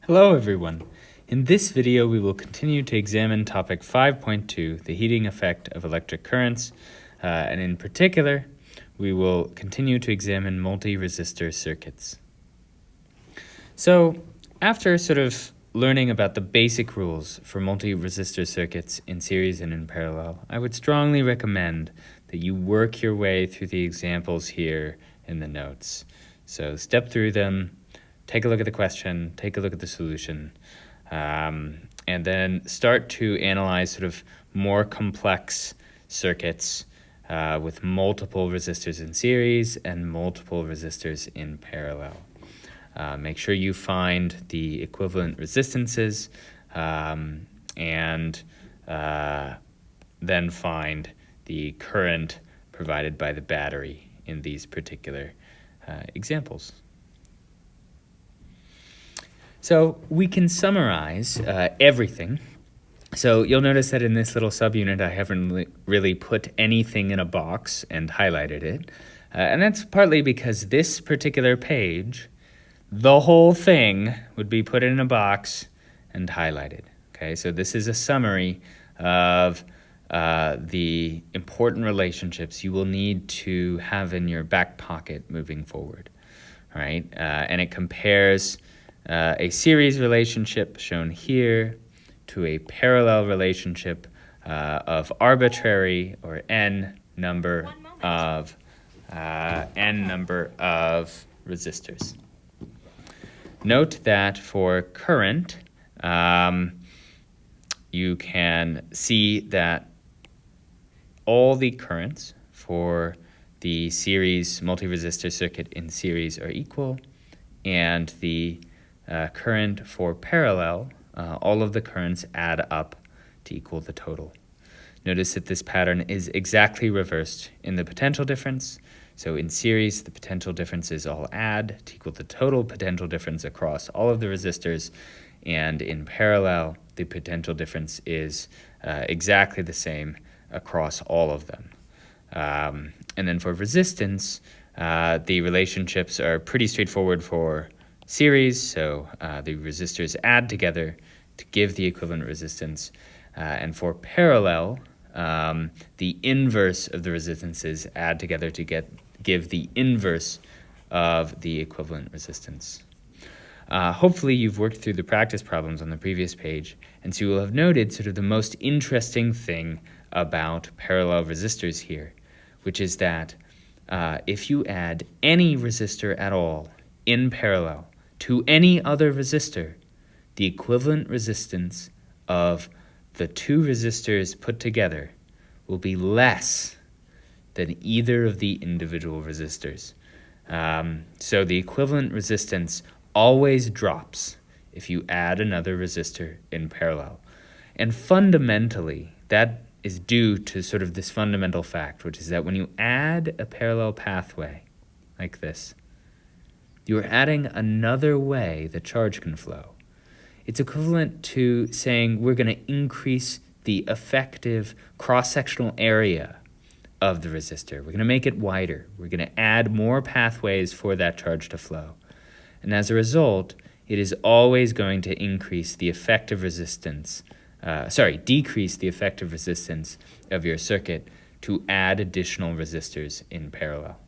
Hello everyone. In this video we will continue to examine topic 5.2, the heating effect of electric currents, and in particular we will continue to examine multi-resistor circuits. So after sort of learning about the basic rules for multi-resistor circuits in series and in parallel, I would strongly recommend that you work your way through the examples here in the notes. So step through them, take a look at the question, take a look at the solution, and then start to analyze sort of more complex circuits with multiple resistors in series and multiple resistors in parallel. Make sure you find the equivalent resistances and then find the current provided by the battery in these particular examples. So we can summarize everything. So you'll notice that in this little subunit I haven't really put anything in a box and highlighted it. And that's partly because this particular page, the whole thing would be put in a box and highlighted. Okay, so this is a summary of the important relationships you will need to have in your back pocket moving forward. All right, and it compares a series relationship shown here to a parallel relationship of arbitrary or n number of resistors. Note that for current, you can see that all the currents for the series multi-resistor circuit in series are equal, and the current for parallel, all of the currents add up to equal the total. Notice that this pattern is exactly reversed in the potential difference. So in series, the potential differences all add to equal the total potential difference across all of the resistors, and in parallel, the potential difference is exactly the same across all of them. And then for resistance, the relationships are pretty straightforward for series, so the resistors add together to give the equivalent resistance, and for parallel, the inverse of the resistances add together to give the inverse of the equivalent resistance. Hopefully you've worked through the practice problems on the previous page, and so you will have noted sort of the most interesting thing about parallel resistors here, which is that if you add any resistor at all in parallel to any other resistor, the equivalent resistance of the two resistors put together will be less than either of the individual resistors. So the equivalent resistance always drops if you add another resistor in parallel. And fundamentally, that is due to sort of this fundamental fact, which is that when you add a parallel pathway like this, you're adding another way the charge can flow. It's equivalent to saying we're going to increase the effective cross-sectional area of the resistor. We're going to make it wider. We're going to add more pathways for that charge to flow. And as a result, it is always going to increase the effective resistance, decrease the effective resistance of your circuit to add additional resistors in parallel.